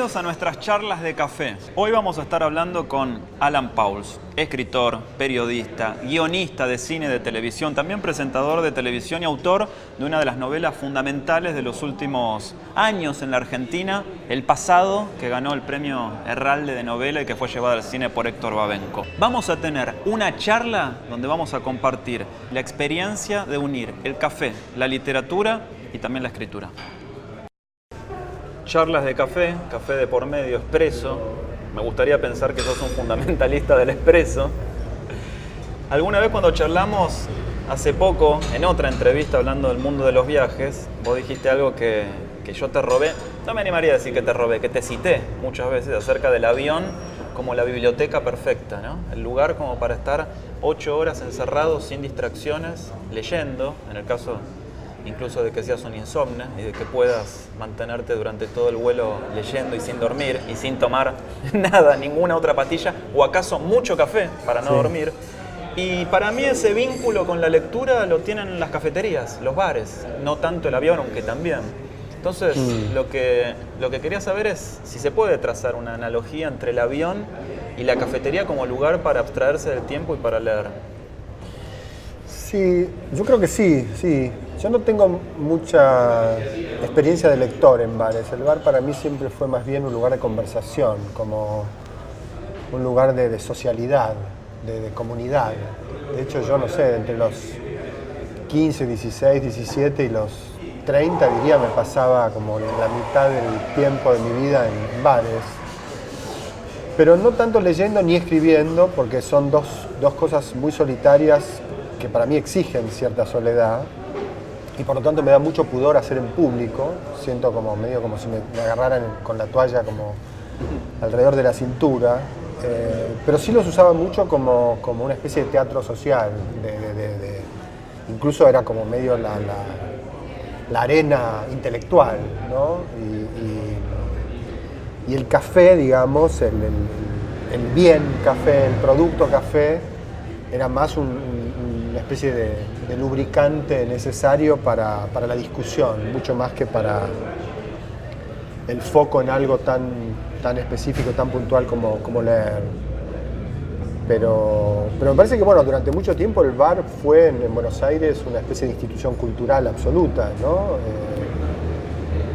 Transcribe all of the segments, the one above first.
Bienvenidos a nuestras charlas de café. Hoy vamos a estar hablando con Alan Pauls, escritor, periodista, guionista de cine y de televisión, también presentador de televisión y autor de una de las novelas fundamentales de los últimos años en la Argentina, El Pasado, que ganó el premio Herralde de novela y que fue llevada al cine por Héctor Babenco. Vamos a tener una charla donde vamos a compartir la experiencia de unir el café, la literatura y también la escritura. Charlas de café, café de por medio, expreso. Me gustaría pensar que sos un fundamentalista del expreso. Alguna vez cuando charlamos, hace poco, en otra entrevista hablando del mundo de los viajes, vos dijiste algo que yo te robé. No me animaría a decir que te robé, que te cité muchas veces acerca del avión como la biblioteca perfecta, ¿no? El lugar como para estar 8 horas encerrado sin distracciones, leyendo, en el caso incluso de que seas un insomne y de que puedas mantenerte durante todo el vuelo leyendo y sin dormir y sin tomar nada, ninguna otra pastilla o acaso mucho café para no dormir. Y para mí ese vínculo con la lectura lo tienen las cafeterías, los bares, no tanto el avión, aunque también. Entonces, lo que quería saber es si se puede trazar una analogía entre el avión y la cafetería como lugar para abstraerse del tiempo y para leer. Sí, yo creo que sí. Yo no tengo mucha experiencia de lector en bares. El bar para mí siempre fue más bien un lugar de conversación, como un lugar de socialidad, de comunidad. De hecho, yo no sé, entre los 15, 16, 17 y los 30, diría, me pasaba como la mitad del tiempo de mi vida en bares. Pero no tanto leyendo ni escribiendo, porque son dos cosas muy solitarias que para mí exigen cierta soledad y por lo tanto me da mucho pudor hacer en público. Siento como medio como si me agarraran con la toalla como alrededor de la cintura, pero sí los usaba mucho como una especie de teatro social, incluso era como medio la arena intelectual, ¿no? Y el café, digamos, el bien café, el producto café, era más una especie de lubricante necesario para la discusión, mucho más que para el foco en algo tan específico, tan puntual como leer. Pero me parece que bueno, durante mucho tiempo el bar fue en Buenos Aires una especie de institución cultural absoluta, ¿no?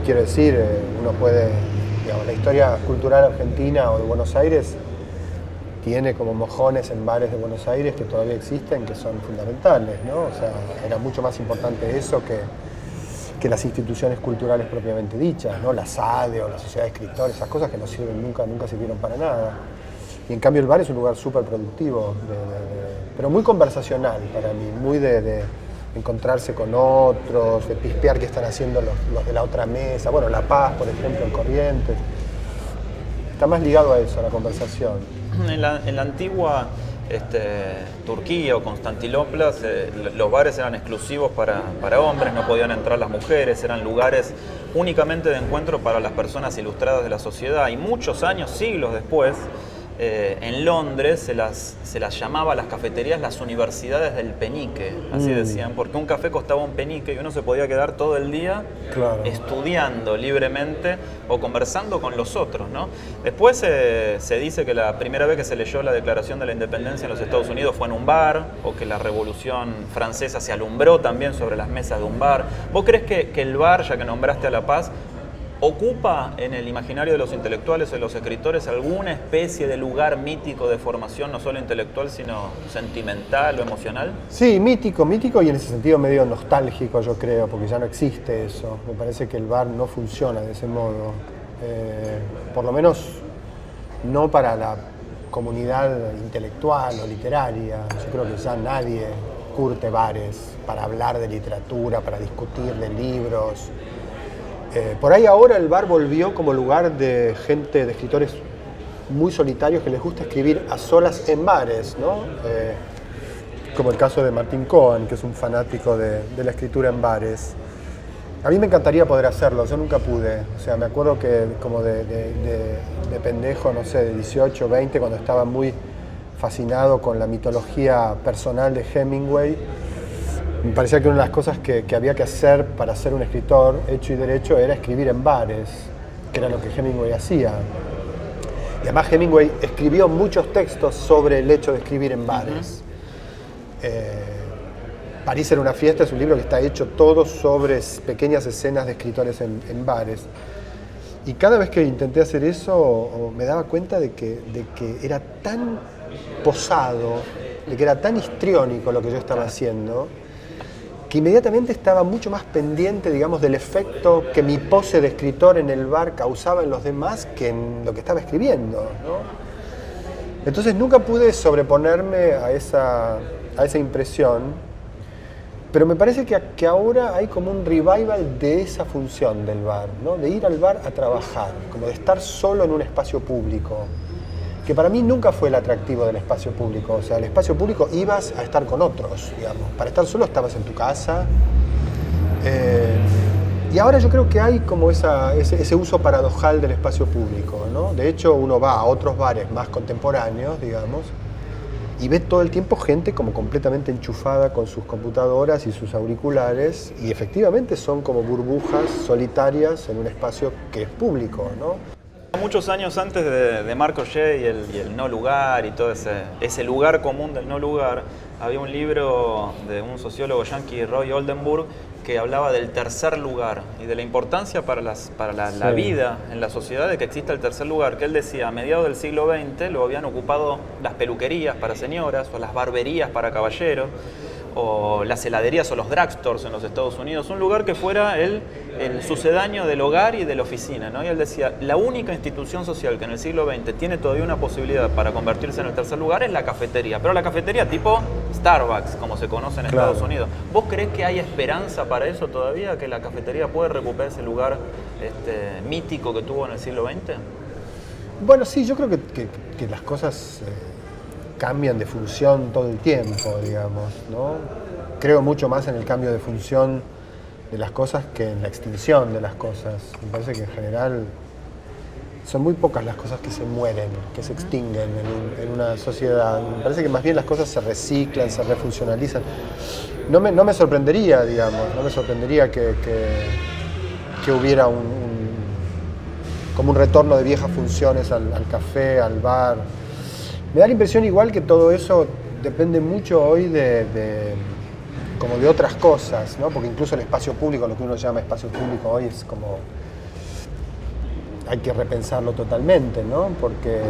Quiero decir, uno puede, digamos, la historia cultural argentina o de Buenos Aires tiene como mojones en bares de Buenos Aires que todavía existen, que son fundamentales, ¿no? O sea, era mucho más importante eso que las instituciones culturales propiamente dichas, ¿no? La SADE o la Sociedad de Escritores, esas cosas que no sirven nunca sirvieron para nada. Y en cambio el bar es un lugar súper productivo, pero muy conversacional para mí, muy de encontrarse con otros, de pispear qué están haciendo los de la otra mesa. Bueno, La Paz, por ejemplo, en Corrientes. Está más ligado a eso, a la conversación. En la antigua Turquía o Constantinopla, los bares eran exclusivos para hombres, no podían entrar las mujeres, eran lugares únicamente de encuentro para las personas ilustradas de la sociedad. Y muchos años, siglos después, en Londres se las llamaba a las cafeterías las universidades del penique, así decían, porque un café costaba un penique y uno se podía quedar todo el día estudiando libremente o conversando con los otros, ¿no? Después se dice que la primera vez que se leyó la Declaración de la Independencia en los Estados Unidos fue en un bar, o que la Revolución Francesa se alumbró también sobre las mesas de un bar. ¿Vos crees que el bar, ya que nombraste a La Paz, ocupa en el imaginario de los intelectuales o de los escritores alguna especie de lugar mítico de formación, no solo intelectual, sino sentimental o emocional? Sí, mítico y en ese sentido medio nostálgico, yo creo, porque ya no existe eso. Me parece que el bar no funciona de ese modo. Por lo menos no para la comunidad intelectual o literaria. Yo creo que ya nadie curte bares para hablar de literatura, para discutir de libros. Por ahí ahora el bar volvió como lugar de gente, de escritores muy solitarios que les gusta escribir a solas en bares, ¿no? Como el caso de Martín Cohen, que es un fanático de la escritura en bares. A mí me encantaría poder hacerlo, yo nunca pude. O sea, me acuerdo que como de pendejo, no sé, de 18, 20, cuando estaba muy fascinado con la mitología personal de Hemingway, me parecía que una de las cosas que había que hacer para ser un escritor hecho y derecho era escribir en bares. que era lo que Hemingway hacía. Y además Hemingway escribió muchos textos sobre el hecho de escribir en bares. París era una fiesta es un libro que está hecho todo sobre pequeñas escenas de escritores en bares. Y cada vez que intenté hacer eso, me daba cuenta de que era tan posado, de que era tan histriónico lo que yo estaba haciendo, que inmediatamente estaba mucho más pendiente, digamos, del efecto que mi pose de escritor en el bar causaba en los demás que en lo que estaba escribiendo, ¿no? Entonces nunca pude sobreponerme a esa impresión, pero me parece que ahora hay como un revival de esa función del bar, ¿no? De ir al bar a trabajar, como de estar solo en un espacio público, que para mí nunca fue el atractivo del espacio público. O sea, el espacio público ibas a estar con otros, digamos. Para estar solo estabas en tu casa. Y ahora yo creo que hay como ese uso paradojal del espacio público, ¿no? De hecho, uno va a otros bares más contemporáneos, digamos, y ve todo el tiempo gente como completamente enchufada con sus computadoras y sus auriculares, y efectivamente son como burbujas solitarias en un espacio que es público, ¿no? Muchos años antes de Marc Augé y el no lugar y todo ese lugar común del no lugar, había un libro de un sociólogo yanqui, Roy Oldenburg, que hablaba del tercer lugar y de la importancia para la vida en la sociedad de que exista el tercer lugar, que él decía a mediados del siglo XX lo habían ocupado las peluquerías para señoras o las barberías para caballeros, o las heladerías o los drugstores en los Estados Unidos, un lugar que fuera el sucedáneo del hogar y de la oficina, ¿no? Y él decía, la única institución social que en el siglo XX tiene todavía una posibilidad para convertirse en el tercer lugar es la cafetería, pero la cafetería tipo Starbucks, como se conoce en Estados Unidos. ¿Vos creés que hay esperanza para eso todavía, que la cafetería puede recuperar ese lugar mítico que tuvo en el siglo XX? Bueno, sí, yo creo que las cosas cambian de función todo el tiempo, digamos, ¿no? Creo mucho más en el cambio de función de las cosas que en la extinción de las cosas. Me parece que en general son muy pocas las cosas que se mueren, que se extinguen en una sociedad. Me parece que más bien las cosas se reciclan, se refuncionalizan. No me sorprendería, digamos, no me sorprendería que hubiera como un retorno de viejas funciones al café, al bar. Me da la impresión igual que todo eso depende mucho hoy como de otras cosas, ¿no? Porque incluso el espacio público, lo que uno llama espacio público hoy es como... hay que repensarlo totalmente, ¿no? Porque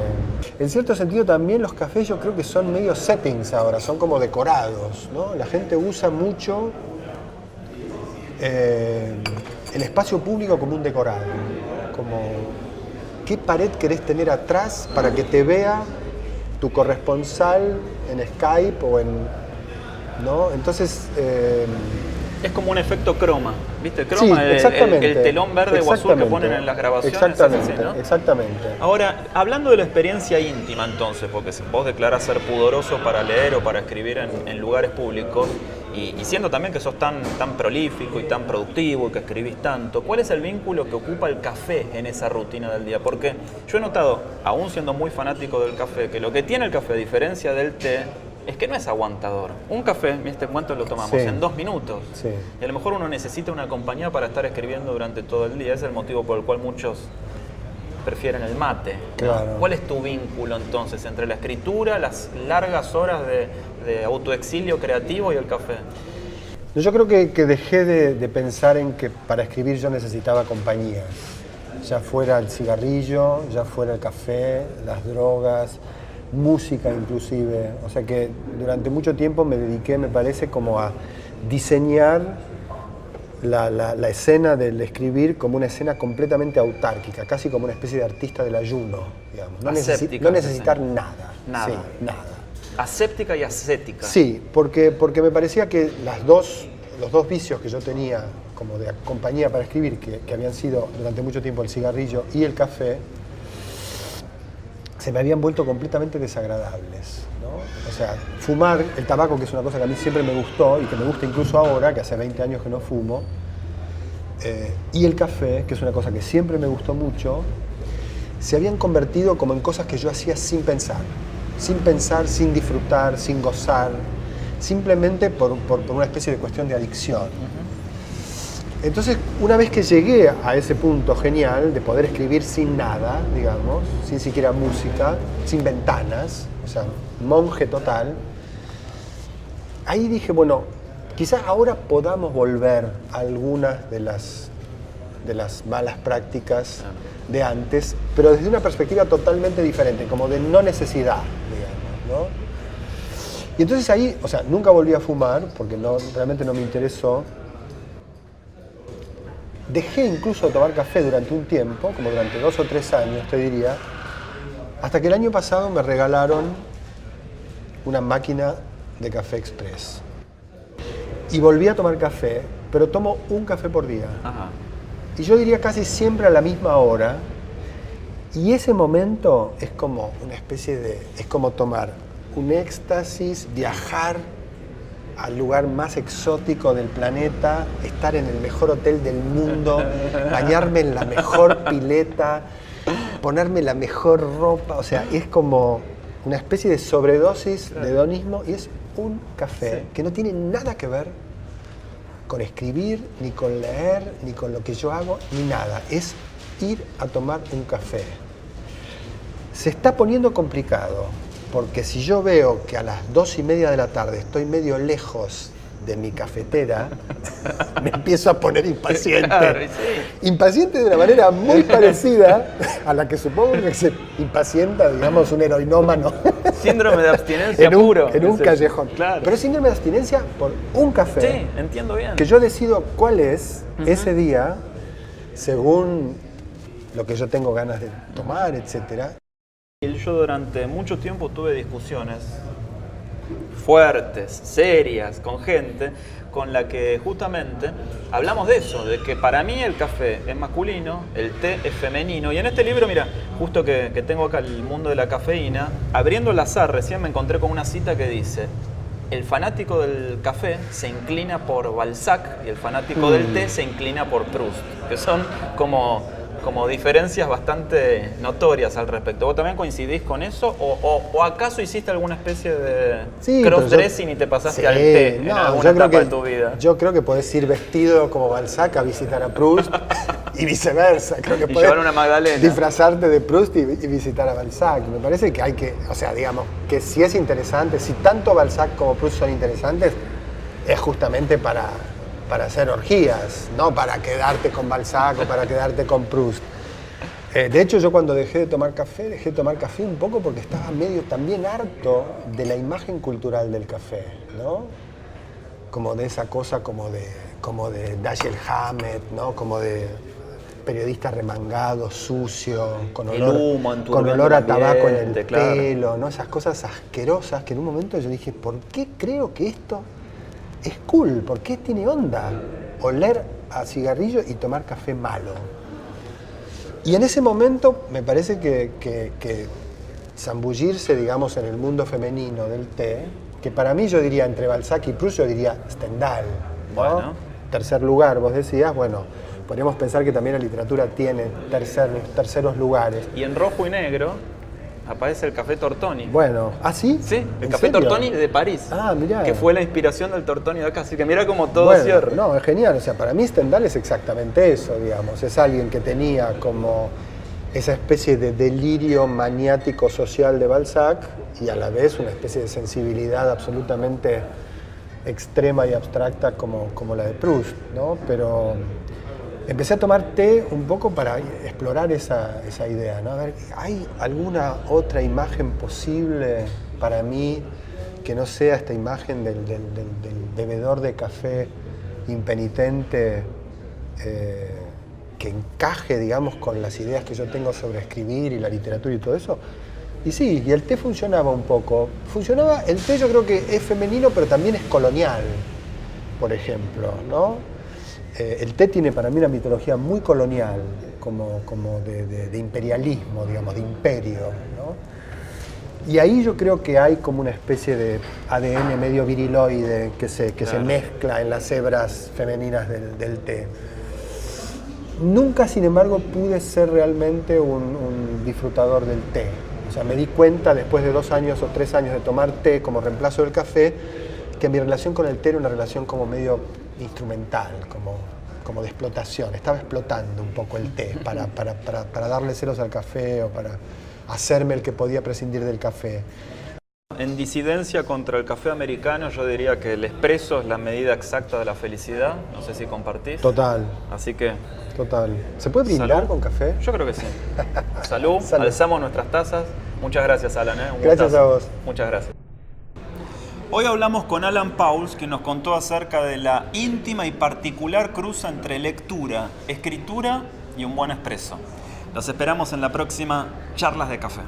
en cierto sentido también los cafés yo creo que son medio settings ahora, son como decorados, ¿no? La gente usa mucho el espacio público como un decorado, como qué pared querés tener atrás para que te vea tu corresponsal en Skype o ¿no? Entonces... es como un efecto croma, ¿viste? Croma, sí, exactamente, el telón verde o azul que ponen en las grabaciones. Exactamente, así, ¿no? Exactamente. Ahora, hablando de la experiencia íntima entonces, porque vos declarás ser pudoroso para leer o para escribir en lugares públicos, y siendo también que sos tan prolífico y tan productivo y que escribís tanto, ¿cuál es el vínculo que ocupa el café en esa rutina del día? Porque yo he notado, aún siendo muy fanático del café, que lo que tiene el café, a diferencia del té, es que no es aguantador. Un café, ¿cuánto lo tomamos? Sí. En 2 minutos. Sí. Y a lo mejor uno necesita una compañía para estar escribiendo durante todo el día. Ese es el motivo por el cual muchos prefieren el mate, ¿no? Claro. ¿Cuál es tu vínculo entonces entre la escritura, las largas horas de autoexilio creativo y el café? Yo creo que dejé de pensar en que para escribir yo necesitaba compañías. Ya fuera el cigarrillo, ya fuera el café, las drogas, música inclusive. O sea que durante mucho tiempo me dediqué, me parece, como a diseñar la escena del escribir como una escena completamente autárquica, casi como una especie de artista del ayuno, digamos. No necesitar nada. Nada. Sí, nada. Aséptica y ascética. Sí, porque me parecía que los dos vicios que yo tenía como de compañía para escribir, que habían sido durante mucho tiempo el cigarrillo y el café, se me habían vuelto completamente desagradables, ¿no? O sea, fumar, el tabaco, que es una cosa que a mí siempre me gustó y que me gusta incluso ahora, que hace 20 años que no fumo, y el café, que es una cosa que siempre me gustó mucho, se habían convertido como en cosas que yo hacía sin pensar, sin disfrutar, sin gozar, simplemente por una especie de cuestión de adicción. Entonces, una vez que llegué a ese punto genial de poder escribir sin nada, digamos, sin siquiera música, sin ventanas, o sea, monje total, ahí dije, bueno, quizás ahora podamos volver a algunas de las malas prácticas de antes, pero desde una perspectiva totalmente diferente, como de no necesidad, digamos, ¿no? Y entonces ahí, o sea, nunca volví a fumar, porque realmente no me interesó. Dejé incluso de tomar café durante un tiempo, como durante 2 o 3 años, te diría, hasta que el año pasado me regalaron una máquina de café express. Y volví a tomar café, pero tomo un café por día. Ajá. Y yo diría casi siempre a la misma hora. Y ese momento es como una especie de... es como tomar un éxtasis, viajar al lugar más exótico del planeta, estar en el mejor hotel del mundo, bañarme en la mejor pileta, ponerme la mejor ropa, o sea, es como una especie de sobredosis de hedonismo y es un café que no tiene nada que ver con escribir, ni con leer, ni con lo que yo hago, ni nada. Es ir a tomar un café. Se está poniendo complicado, porque si yo veo que a las 2:30 de la tarde estoy medio lejos de mi cafetera, me empiezo a poner impaciente. Claro, sí. Impaciente de una manera muy parecida a la que supongo que se impacienta, digamos, un heroinómano. Síndrome de abstinencia en un, puro. en un Ese. callejón. Claro. Pero es síndrome de abstinencia por un café. Sí, entiendo bien. Que yo decido cuál es ese día, según lo que yo tengo ganas de tomar, etcétera. Yo durante mucho tiempo tuve discusiones fuertes, serias, con gente con la que justamente hablamos de eso, de que para mí el café es masculino, el té es femenino. Y en este libro, mira, justo que tengo acá el mundo de la cafeína, abriendo el azar recién me encontré con una cita que dice: el fanático del café se inclina por Balzac y el fanático del té se inclina por Proust, que son como diferencias bastante notorias al respecto. ¿Vos también coincidís con eso? ¿O acaso hiciste alguna especie de cross-dressing y te pasaste al té en alguna etapa de tu vida? Yo creo que podés ir vestido como Balzac a visitar a Proust y viceversa. Creo que Y podés llevar una Magdalena. disfrazarte de Proust y visitar a Balzac. Me parece que hay que, o sea, digamos, que si es interesante, si tanto Balzac como Proust son interesantes, es justamente para hacer orgías, no para quedarte con Balzac o para quedarte con Proust. De hecho, yo cuando dejé de tomar café un poco porque estaba medio también harto de la imagen cultural del café, ¿no? Como de esa cosa como de Dashiell Hammett, ¿no? Como de periodista remangado, sucio, con olor a tabaco en el pelo, ¿no? Esas cosas asquerosas que en un momento yo dije, ¿por qué creo que esto es cool? ¿Por qué tiene onda oler a cigarrillo y tomar café malo? Y en ese momento me parece que zambullirse, digamos, en el mundo femenino del té, que para mí yo diría entre Balzac y Proust, yo diría Stendhal, ¿no? Bueno. Tercer lugar, vos decías, bueno, podríamos pensar que también la literatura tiene terceros lugares. Y en rojo y negro aparece el café Tortoni. Bueno, ¿ah, sí? Sí, el café serio? Tortoni de París. Ah, mirá. Que fue la inspiración del Tortoni de acá. Así que mira como todo Bueno, cierra. no, es genial. O sea, para mí Stendhal es exactamente eso, digamos. Es alguien que tenía como esa especie de delirio maniático social de Balzac y a la vez una especie de sensibilidad absolutamente extrema y abstracta como la de Proust, ¿no? Pero empecé a tomar té un poco para explorar esa idea, ¿no? A ver, ¿hay alguna otra imagen posible para mí que no sea esta imagen del bebedor de café impenitente que encaje, digamos, con las ideas que yo tengo sobre escribir y la literatura y todo eso? Y sí, y el té funcionaba un poco. El té yo creo que es femenino, pero también es colonial, por ejemplo, ¿no? El té tiene para mí una mitología muy colonial, como de imperialismo, digamos, de imperio, ¿no? Y ahí yo creo que hay como una especie de ADN medio viriloide que se mezcla en las hebras femeninas del té. Nunca, sin embargo, pude ser realmente un disfrutador del té. O sea, me di cuenta después de 2 años o 3 años de tomar té como reemplazo del café, que mi relación con el té era una relación como medio instrumental, como como de explotación. Estaba explotando un poco el té para darle ceros al café o para hacerme el que podía prescindir del café. En disidencia contra el café americano, yo diría que el espresso es la medida exacta de la felicidad. No sé si compartís. Total, Así que, total. ¿Se puede brindar salud. con café? Yo creo que sí. Salud, Salud. alzamos nuestras tazas. Muchas gracias, Alan. Un Gracias gustazo. a vos. Muchas gracias. Hoy hablamos con Alan Pauls, que nos contó acerca de la íntima y particular cruza entre lectura, escritura y un buen espresso. Los esperamos en la próxima Charlas de Café.